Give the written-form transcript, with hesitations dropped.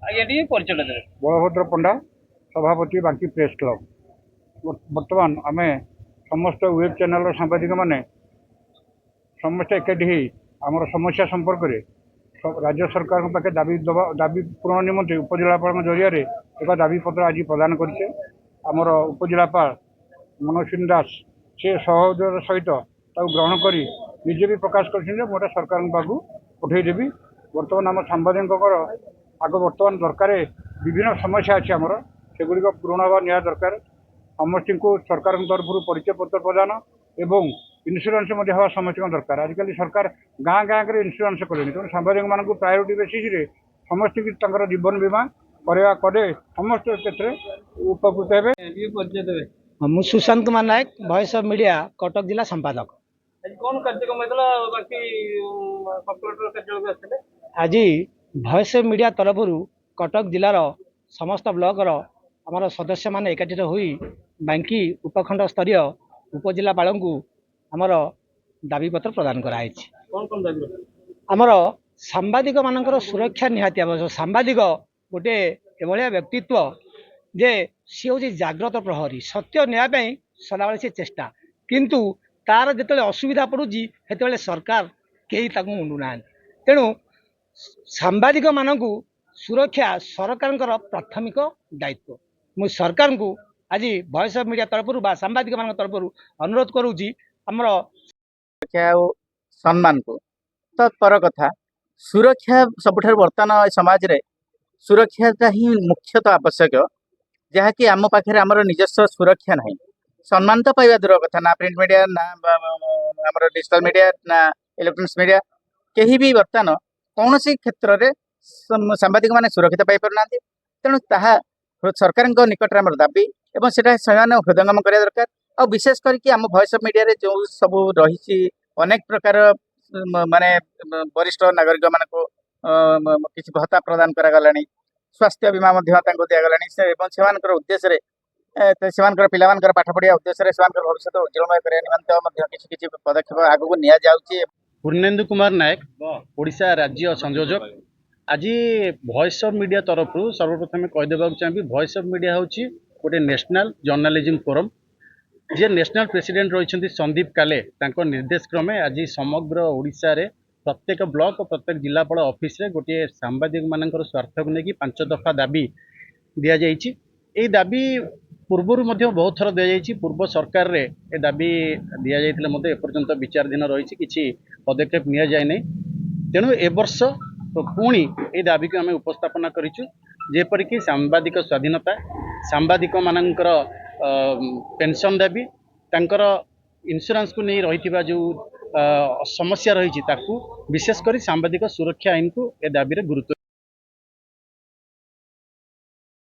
ଆଜ୍ଞା ଟିକେ ପରିଚୟ ଦେବେ। ବଳଭଦ୍ର ପଣ୍ଡା, ସଭାପତି ବାଙ୍କି ପ୍ରେସ୍ କ୍ଲବ। ବର୍ତ୍ତମାନ ଆମେ ସମସ୍ତ ୱେବ୍ ଚ୍ୟାନେଲର ସାମ୍ବାଦିକମାନେ ସମସ୍ତେ ଏକାଠି ହୋଇ ଆମର ସମସ୍ୟା ସମ୍ପର୍କରେ ରାଜ୍ୟ ସରକାରଙ୍କ ପାଖେ ଦାବି ପୂରଣ ନିମନ୍ତେ ଉପଜିଲ୍ଲାପାଳଙ୍କ ଜରିଆରେ ଏକ ଦାବିପତ୍ର ଆଜି ପ୍ରଦାନ କରିଛେ। ଆମର ଉପଜିଲ୍ଲାପାଳ ମନୋଜ ଦାସ ସେ ସହଯୋଗର ସହିତ ତାକୁ ଗ୍ରହଣ କରି ନିଜେ ବି ପ୍ରକାଶ କରିଛନ୍ତି ଯେ ମୁଁ ଏଟା ସରକାରଙ୍କ ପାଖକୁ ପଠାଇଦେବି। ବର୍ତ୍ତମାନ ଆମ ସାମ୍ବାଦିକଙ୍କର ବର୍ତ୍ତମାନ ଦରକାର ବିଭିନ୍ନ ସମସ୍ୟା ଅଛି ଆମର, ସେଗୁଡ଼ିକ ପୂରଣ ହେବା ନିହାତି ଦରକାର। ସମସ୍ତଙ୍କୁ ସରକାରଙ୍କ ତରଫରୁ ପରିଚୟ ପତ୍ର ପ୍ରଦାନ ଏବଂ ଇନ୍ସୁରାନ୍ସ ମଧ୍ୟ ହେବା ସମସ୍ତଙ୍କ ଦରକାର। ଆଜିକାଲି ସରକାର ଗାଁ ଗାଁରେ ଇନ୍ସୁରାନ୍ସ କଲେଣି, ତେଣୁ ସାମ୍ବାଦିକମାନଙ୍କୁ ପ୍ରାୟୋରିଟି ବେସିସ୍ରେ ସମସ୍ତଙ୍କୁ ତାଙ୍କର ଜୀବନ ବୀମା କରିବା କଲେ ସମସ୍ତ କ୍ଷେତ୍ରରେ ଉପକୃତ ହେବେ। ଟିକେ ପରିଚୟ ଦେବେ। ମୁଁ Sushant Kumar Nayak, voice of media Cuttack ଜିଲ୍ଲା ସମ୍ପାଦକ। ଆଜି କ'ଣ କାର୍ଯ୍ୟକ୍ରମ ହେଇଥିଲା ବାକି କର୍ପୋରେଟର କାର୍ଯ୍ୟାଳୟକୁ ଆସିଥିଲେ? ଆଜି ଭଏସ୍ ଅଫ୍ ମିଡ଼ିଆ ତରଫରୁ କଟକ ଜିଲ୍ଲାର ସମସ୍ତ ବ୍ଲକର ଆମର ସଦସ୍ୟମାନେ ଏକାଠିତ ହୋଇ ବାଙ୍କି ଉପଖଣ୍ଡ ସ୍ତରୀୟ ଉପଜିଲ୍ଲାପାଳଙ୍କୁ ଆମର ଦାବିପତ୍ର ପ୍ରଦାନ କରାଯାଇଛି। କ'ଣ କ'ଣ ଦାବି ରଖିଲେ? ଆମର ସାମ୍ବାଦିକମାନଙ୍କର ସୁରକ୍ଷା ନିହାତି ଆବଶ୍ୟକ। ସାମ୍ବାଦିକ ଗୋଟିଏ ଏଭଳିଆ ବ୍ୟକ୍ତିତ୍ୱ ଯେ ସିଏ ହେଉଛି ଜାଗ୍ରତ ପ୍ରହରୀ, ସତ୍ୟ ନ୍ୟାୟ ପାଇଁ ସଦାବେଳେ ସେ ଚେଷ୍ଟା, କିନ୍ତୁ ତାର ଯେତେବେଳେ ଅସୁବିଧା ପଡ଼ୁଛି ସେତେବେଳେ ସରକାର କେହି ତାକୁ ମୁଣ୍ଡୁନାହାନ୍ତି। ତେଣୁ ସାମ୍ବାଦିକମାନଙ୍କୁ ସୁରକ୍ଷା ସରକାରଙ୍କର ପ୍ରାଥମିକ ଦାୟିତ୍ୱ। ମୁଁ ସରକାରଙ୍କୁ ଆଜି ଭଏସ୍ ଅଫ୍ ମିଡ଼ିଆ ତରଫରୁ ବା ସାମ୍ବାଦିକମାନଙ୍କ ତରଫରୁ ଅନୁରୋଧ କରୁଛି ଆମର सम्मान को तो पर कथा सुरक्षा सबुठार वर्तमान समाज रे सुरक्षा ही मुख्यतः आवश्यक, जहाँकि आम पाखे आमर निजस्व सुरक्षा ना सम्मान तो पाइबा दूर कथा ना प्रिंट मीडिया ना आमर डिजिटल मीडिया ना इलेक्ट्रोनिक्स मीडिया कहीं भी बर्तमान कौन सी क्षेत्र में सांबादिक मैंने सुरक्षित पाई पार ना। तेणु ताहा सरकार निकट में दाबी एवं से हृदयंगम करने दरकार। और विशेष करके आम वॉइस ऑफ मीडिया जो सब रही अनेक प्रकार माने वरिष्ठ नागरिक मान किसी भत्ता प्रदान करागला, स्वास्थ्य बीमा दिगला उद्देश्य पिला पाठ पढ़िया उद्देश्य भविष्य उज्जवलमय करने निमंते किसी पदक्षेप आगक नि पूर्णेन्दु कुमार नायक, ओडिशा राज्य संयोजक। आज वॉइस ऑफ मीडिया तरफ सर्वप्रथम कहीदेवा चाहिए वॉइस ऑफ मीडिया हूँ गोटे नेशनल जर्नालिज्म फोरम जे नेशनल प्रेसिडेंट रही संदीप काले निर्देश क्रमे आज समग्र ओडिशा रे प्रत्येक ब्लॉक और प्रत्येक जिलापाल ऑफिस रे गोटे सांबादिक मानकर स्वार्थ को लेकिन 5 दफा दाबी दि जाइए। दाबी पूर्वर बहुत थर दि जाइए, पूर्व सरकार रे ए दाबी दि जाते एपर्यंत विचाराधीन रही किसी पदक्षेप नि जाए नहीं। तेणु ए वर्ष पुणी ए दाबी को आम उपस्थापना करेपरिक सांबादिक स्वाधीनता, सांबादिक मानकर पेंशन दाबी, तांकर इंश्योरेंस को नहीं रही जो समस्या रही विशेषकर सांबादिक सुरक्षा आईन को ए दाबी गुरुत्व